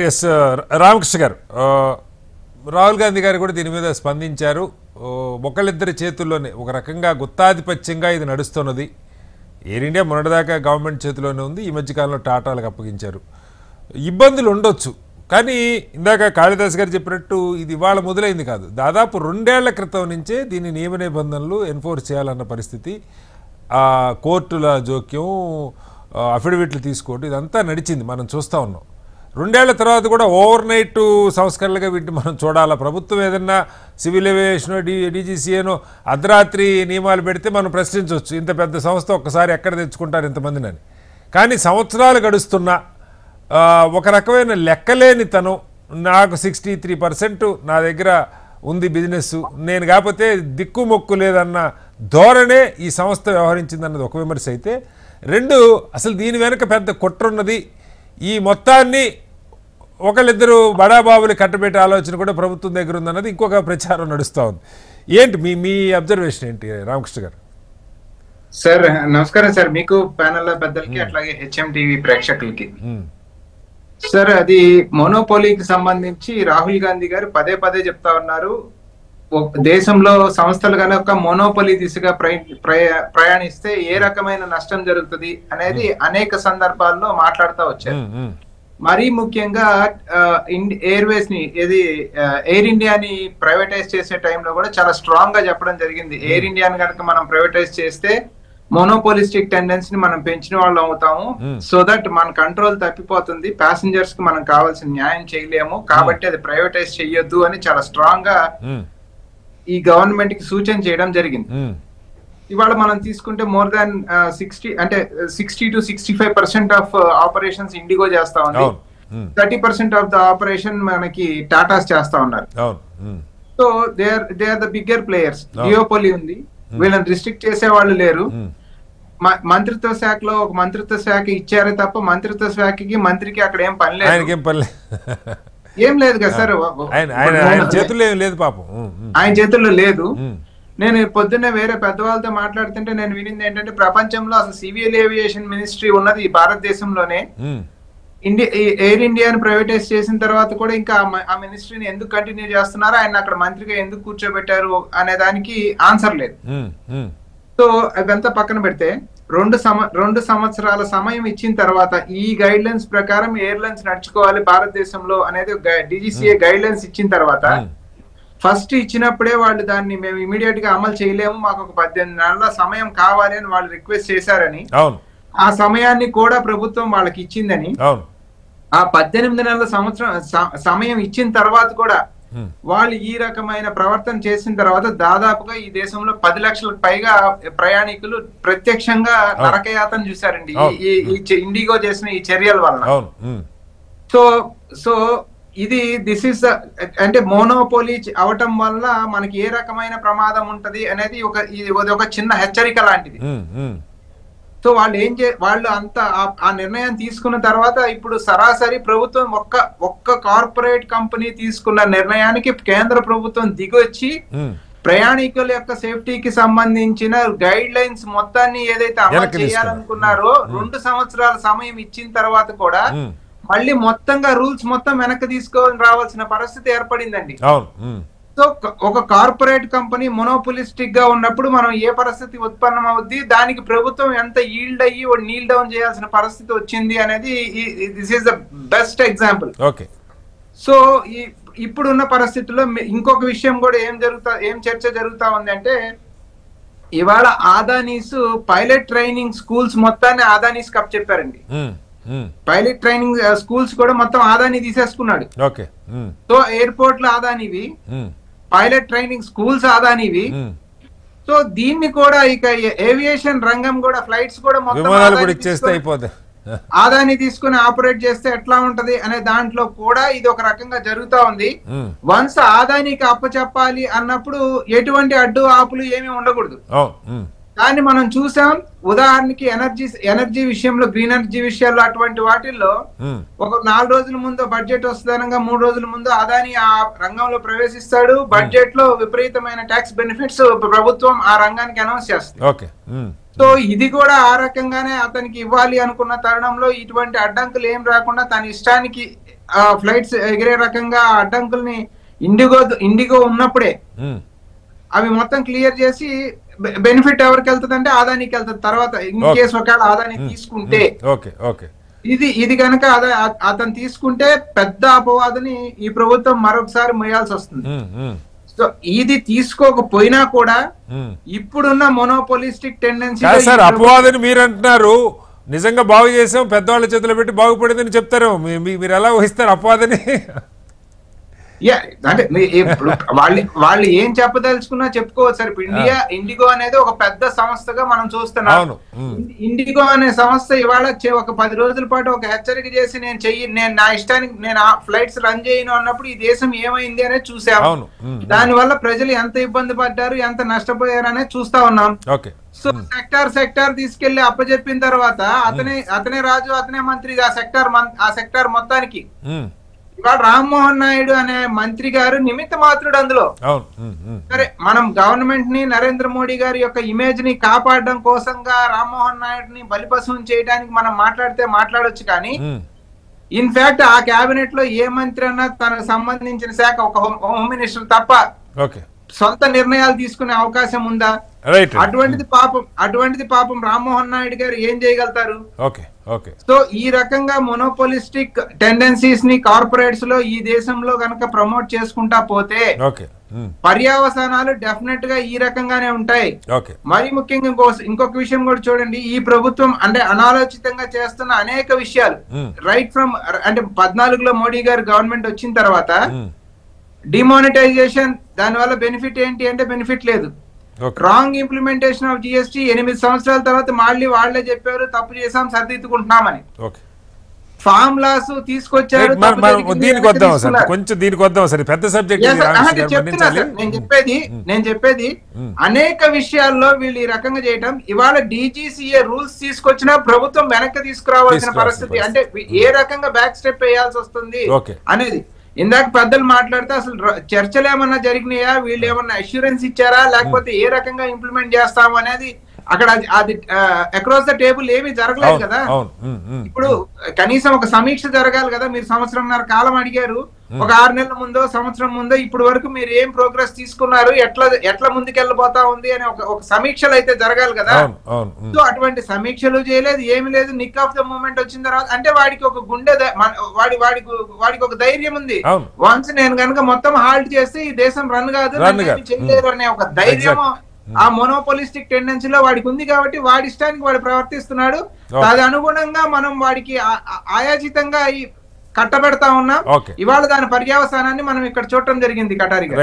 Yes Ramakrishna గారు రాహుల్ గాంధీ గారు కూడా దీని మీద స్పందించారు. ఒకళ్ళిద్దరి చేతుల్లోనే ఒక రకంగా గుత్తాధిపత్యంగా ఇది నడుస్తున్నది. ఎయిర్ ఇండియా మొన్నటిదాకా గవర్నమెంట్ చేతిలోనే ఉంది. ఈ మధ్యకాలంలో టాటాలకు అప్పగించారు. ఇబ్బందులు ఉండొచ్చు, కానీ ఇందాక కాళిదాస్ గారు చెప్పినట్టు ఇది ఇవాళ మొదలైంది కాదు. దాదాపు 2 ఏళ్ల క్రితం నుంచే దీని నియమ నిబంధనలు ఎన్ఫోర్స్ చేయాలన్న పరిస్థితి, కోర్టుల జోక్యం, అఫిడవిట్లు తీసుకోవడం ఇదంతా నడిచింది. మనం చూస్తూ ఉన్నాం. 2 ఏళ్ల తర్వాత కూడా ఓవర్ నైట్ సంస్కరణలుగా వీటిని మనం చూడాలా. ప్రభుత్వం ఏదన్నా సివిల్ ఏవియేషనో డీజీసీఏనో అర్ధరాత్రి నియమాలు పెడితే మనం ప్రశ్నించవచ్చు, ఇంత పెద్ద సంస్థ ఒక్కసారి ఎక్కడ తెచ్చుకుంటారు ఇంతమందిని అని. కానీ సంవత్సరాలు గడుస్తున్నా ఒక రకమైన లెక్కలేనితనం, నాకు 63% నా దగ్గర ఉంది బిజినెస్, నేను కాకపోతే దిక్కుమొక్కు లేదన్న ధోరణే ఈ సంస్థ వ్యవహరించిందన్నది ఒక విమర్శ అయితే, 2 అసలు దీని వెనుక పెద్ద కుట్రున్నది, ఈ మొత్తాన్ని ఒకళ్ళిద్దరు బడాబాబులు కట్టబెట్టే ఆలోచన కూడా ప్రభుత్వం దగ్గర ఉందన్నది ఇంకొక ప్రచారం నడుస్తూ ఉంది. ఏంటి మీ అబ్జర్వేషన్ ఏంటి రామకృష్ణ గారు? సార్ నమస్కారం సార్, మీకు ప్యానెల్ పెద్దలకి అట్లాగే హెచ్ఎం టీవీ ప్రేక్షకులకి. సార్, అది మోనోపోలీకి సంబంధించి రాహుల్ గాంధీ గారు పదే పదే చెప్తా ఉన్నారు. దేశంలో సంస్థలు కనుక మోనోపోలీ దిశగా ప్రయాణిస్తే ఏ రకమైన నష్టం జరుగుతుంది అనేది అనేక సందర్భాల్లో మాట్లాడుతూ వచ్చారు. మరీ ముఖ్యంగా ఎయిర్వేస్ ని ఎయిర్ ఇండియాని ప్రైవేటైజ్ చేసే టైంలో కూడా చాలా స్ట్రాంగ్ గా చెప్పడం జరిగింది. ఎయిర్ ఇండియాని కనుక మనం ప్రైవేటైజ్ చేస్తే మోనోపోలిస్టిక్ టెండెన్సీని మనం పెంచిన వాళ్ళు అవుతాము. సో దట్ మన కంట్రోల్ తప్పిపోతుంది, ప్యాసింజర్స్ కి మనం కావాల్సిన న్యాయం చేయలేము, కాబట్టి అది ప్రైవేటైజ్ చెయ్యొద్దు అని చాలా స్ట్రాంగ్ గా ఈ గవర్నమెంట్ కి సూచన చేయడం జరిగింది. ఇవాళ మనం తీసుకుంటే more than 60 to 65% of operations IndiGo చేస్తా ఉంది. 30% ఆఫ్ ద ఆపరేషన్ మనకి టాటాస్ చేస్తా ఉన్నారు. So they are the bigger players. జియోపోలీ ఉంది, వీళ్ళని రిస్ట్రిక్ట్ చేసే వాళ్ళు లేరు. మంత్రిత్వ శాఖలో ఒక మంత్రిత్వ శాఖ ఇచ్చారే తప్ప మంత్రిత్వ శాఖకి మంత్రికి అక్కడ ఏం పని లేదు, ఏం లేదు కదా సార్. ఆయన చేతుల్లో లేదు. నేను పొద్దున్నే వేరే పెద్దవాళ్ళతో మాట్లాడుతుంటే నేను వినింది ఏంటంటే, ప్రపంచంలో అసలు సివిల్ ఏవియేషన్ మినిస్ట్రీ ఉన్నది భారతదేశంలోనే. ఎయిర్ ఇండియాని ప్రైవేటైజ్ చేసిన తర్వాత కూడా ఇంకా ఆ మినిస్ట్రీని ఎందుకు కంటిన్యూ చేస్తున్నారు, ఆయన అక్కడ మంత్రిగా ఎందుకు కూర్చోబెట్టారు అనే దానికి ఆన్సర్ లేదు. సో అదంతా పక్కన పెడితే 2 సంవత్సరాల సమయం ఇచ్చిన తర్వాత ఈ గైడ్ లైన్స్ ప్రకారం ఎయిర్లైన్స్ నడుచుకోవాలి భారతదేశంలో అనేది డీజీసీఏ గైడ్ లైన్స్ ఇచ్చిన తర్వాత, ఫస్ట్ ఇచ్చినప్పుడే వాళ్ళు దాన్ని మేము ఇమీడియట్ గా అమలు చేయలేము, మాకు ఒక 18 నెలల సమయం కావాలి అని వాళ్ళు రిక్వెస్ట్ చేశారని, ఆ సమయాన్ని కూడా ప్రభుత్వం వాళ్ళకి ఇచ్చిందని, ఆ 18 నెలల సమయం ఇచ్చిన తర్వాత కూడా వాళ్ళు ఈ రకమైన ప్రవర్తన చేసిన తర్వాత దాదాపుగా ఈ దేశంలో 10 లక్షలకు పైగా ప్రయాణికులు ప్రత్యక్షంగా నరకయాతన చూశారండి ఈ ఇండిగో చేసిన ఈ చర్యల వలన. సో ఇది అంటే మోనోపోలీ అవటం వల్ల మనకి ఏ రకమైన ప్రమాదం ఉంటది అనేది ఒక చిన్న హెచ్చరిక లాంటిది. సో వాళ్ళు ఆ నిర్ణయం తీసుకున్న తర్వాత ఇప్పుడు సరాసరి ప్రభుత్వం ఒక్క కార్పొరేట్ కంపెనీ తీసుకున్న నిర్ణయానికి కేంద్ర ప్రభుత్వం దిగొచ్చి ప్రయాణికుల యొక్క సేఫ్టీకి సంబంధించిన గైడ్ లైన్స్ మొత్తాన్ని ఏదైతే అమలు చేయాలనుకున్నారో 2 సంవత్సరాల సమయం ఇచ్చిన తర్వాత కూడా మళ్ళీ మొత్తంగా రూల్స్ మొత్తం వెనక్కి తీసుకొని రావాల్సిన పరిస్థితి ఏర్పడిందండి. సో ఒక కార్పొరేట్ కంపెనీ మొనోపోలిస్టిక్ గా ఉన్నప్పుడు మనం ఏ పరిస్థితి ఉత్పన్నం అవుద్ది, దానికి ప్రభుత్వం ఎంత ఈల్డ్ అయ్యి నీల్ డౌన్ చేయాల్సిన పరిస్థితి వచ్చింది అనేది this is the best example. So ఇప్పుడున్న పరిస్థితుల్లో ఇంకొక విషయం కూడా ఏం చర్చ జరుగుతా ఉంది అంటే, ఇవాళ ఆదానీస్ పైలట్ ట్రైనింగ్ స్కూల్స్ మొత్తాన్ని ఆదానీస్ కప్ చెప్పారండి. పైలట్ ట్రైనింగ్ స్కూల్స్ కూడా మొత్తం ఆదాని తీసేసుకున్నాడు. సో ఎయిర్పోర్ట్ లో ఆదానివి, పైలట్ ట్రైనింగ్ స్కూల్స్ ఆదానివి. సో దీన్ని కూడా ఇక ఏవియేషన్ రంగం కూడా ఫ్లైట్స్ కూడా మొత్తం ఆదాని తీసుకుని ఆపరేట్ చేస్తే ఎట్లా ఉంటది అనే దాంట్లో కూడా ఇది ఒక రకంగా జరుగుతా ఉంది. వన్స్ ఆదానికి అప్పచెప్పాలి అన్నప్పుడు ఎటువంటి అడ్డు ఆపులు ఏమీ ఉండకూడదు. కానీ మనం చూసాం, ఉదాహరణకి ఎనర్జీ విషయంలో, గ్రీన్ ఎనర్జీ విషయాల్లో అటువంటి వాటిల్లో ఒక 4 రోజుల ముందు బడ్జెట్ వస్తుందనగా 3 రోజుల ముందు అదాని ఆ రంగంలో ప్రవేశిస్తాడు. బడ్జెట్ లో విపరీతమైన ట్యాక్స్ బెనిఫిట్స్ ప్రభుత్వం ఆ రంగానికి అనౌన్స్ చేస్తుంది. సో ఇది కూడా ఆ రకంగానే అతనికి ఇవ్వాలి అనుకున్న తరుణంలో ఇటువంటి అడ్డంకులు ఏం రాకుండా తన ఇష్టానికి ఫ్లైట్స్ ఎగిరే రకంగా అడ్డంకుల్ని ఇండిగో ఉన్నప్పుడే అవి మొత్తం క్లియర్ చేసి బెనిఫిట్ ఎవరికి వెళ్తుంది అంటే ఆదానికి వెళ్తుంది. తర్వాత ఇన్ కేసు ఒకవేళ ఆదాని తీసుకుంటే ఇది కనుక అతను తీసుకుంటే పెద్ద అపవాదని ఈ ప్రభుత్వం మరొకసారి మొయ్యాల్సి వస్తుంది. సో ఇది తీసుకోకపోయినా కూడా ఇప్పుడున్న మోనోపోలిస్టిక్ టెండెన్సీ అపవాదని మీరు అంటున్నారు. నిజంగా బాగు చేసాం, పెద్దవాళ్ళ చేతిలో పెట్టి బాగుపడిందని చెప్తారు. మీరు ఎలా ఊహిస్తారు అపవాదని? అంటే వాళ్ళు ఏం చెప్పదలుచుకున్నా చెప్పుకోవచ్చు సార్. ఇప్పుడు ఇండిగో అనేది ఒక పెద్ద సంస్థగా మనం చూస్తున్నాం. ఇండిగో అనే సంస్థ ఇవాళ ఒక 10 రోజుల పాటు ఒక హెచ్చరిక చేసి నేను నా ఇష్టానికి నేను ఫ్లైట్స్ రన్ చేయను అన్నప్పుడు ఈ దేశం ఏమైంది అనేది చూసాం. దాని వల్ల ప్రజలు ఎంత ఇబ్బంది పడ్డారు, ఎంత నష్టపోయారు అనేది చూస్తా ఉన్నాం. సో సెక్టార్ తీసుకెళ్లి అప్పచెప్పిన తర్వాత అతనే రాజు, అతనే మంత్రి ఆ సెక్టార్ మొత్తానికి. ఇవాళ రామ్మోహన్ నాయుడు అనే మంత్రి గారు నిమిత్త మాత్రుడు అందులో. సరే, మనం గవర్నమెంట్ ని, నరేంద్ర మోడీ గారి యొక్క ఇమేజ్ ని కాపాడడం కోసంగా రామ్మోహన్ నాయుడుని బలిపశువం చేయడానికి మనం మాట్లాడొచ్చు. కానీ ఇన్ఫాక్ట్ ఆ కేబినెట్ లో ఏ మంత్రి అన్నా తనకు సంబంధించిన శాఖ ఒక హోమ్ మినిస్టర్ తప్ప సొంత నిర్ణయాలు తీసుకునే అవకాశం ఉందా? అటువంటిది పాపం రామ్మోహన్ నాయుడు గారు ఏం చేయగలుగుతారు? సో ఈ రకంగా మోనోపోలిస్టిక్ టెండెన్సీస్ ని కార్పొరేట్స్ లో ఈ దేశంలో గనక ప్రమోట్ చేసుకుంటా పోతే పర్యావసానాలు డెఫినెట్ గా ఈ రకంగానే ఉంటాయి. మరి ముఖ్యంగా ఇంకొక విషయం కూడా చూడండి. ఈ ప్రభుత్వం అంటే అనాలోచితంగా చేస్తున్న అనేక విషయాలు రైట్ ఫ్రమ్ అంటే 14లో మోడీ గారు గవర్నమెంట్ వచ్చిన తర్వాత డిమానిటైజేషన్, దాని వల్ల బెనిఫిట్ ఏంటి అంటే బెనిఫిట్ లేదు. రాంగ్ ఇంప్లిమెంటేషన్ ఆఫ్ జిఎస్టీ 8 సంవత్సరాల తర్వాత మళ్ళీ వాళ్లే చెప్పారు తప్పు చేసాం, సరిదిద్దుకుంటున్నామని. ఫామ్ లాస్ తీసుకొచ్చారు. నేను చెప్పేది అనేక విషయాల్లో వీళ్ళు ఈ రకంగా చేయటం. ఇవాళ డీజీసీఏ రూల్స్ తీసుకొచ్చినా ప్రభుత్వం వెనక్కి తీసుకురావాల్సిన పరిస్థితి. అంటే ఏ రకంగా బ్యాక్ స్టెప్ వేయాల్సి వస్తుంది అనేది. ఇందాక పెద్దలు మాట్లాడితే అసలు చర్చలు ఏమన్నా జరిగినాయా, వీళ్ళు ఏమన్నా అష్యూరెన్స్ ఇచ్చారా, లేకపోతే ఏ రకంగా ఇంప్లిమెంట్ చేస్తాము అనేది అక్కడ అది అక్రాస్ ద టేబుల్ ఏమీ జరగలేదు కదా. ఇప్పుడు కనీసం ఒక సమీక్ష జరగాలి కదా. మీరు 1.5 సంవత్సరం కాలం అడిగారు. ఒక 6 నెలల ముందో సంవత్సరం ముందో ఇప్పుడు వరకు మీరు ఏం ప్రోగ్రెస్ తీసుకున్నారు, ఎట్లా ముందుకెళ్ళబోతా ఉంది అని ఒక సమీక్షలు అయితే జరగాలి కదా. సో అటువంటి సమీక్షలు చేయలేదు, ఏమి లేదు. నిక్ ఆఫ్ ద మూమెంట్ వచ్చిన తర్వాత అంటే వాడికి ఒక గుండె వాడికి ఒక ధైర్యం ఉంది. వన్స్ నేను కనుక మొత్తం హాల్ట్ చేస్తే ఈ దేశం రన్ కాదు, చేయలేదు అనే ఒక ధైర్యం ఆ మోనోపోలిస్టిక్ టెండెన్సీలో వాడికి ఉంది. కాబట్టి వాడి ఇష్టానికి వాడు ప్రవర్తిస్తున్నాడు. దాని అనుగుణంగా మనం వాడికి ఆయాచితంగా కట్టబెడతా ఉన్నాం. ఇవాళ దాని పర్యవసానాన్ని మనం ఇక్కడ చూడటం జరిగింది కటారిగా.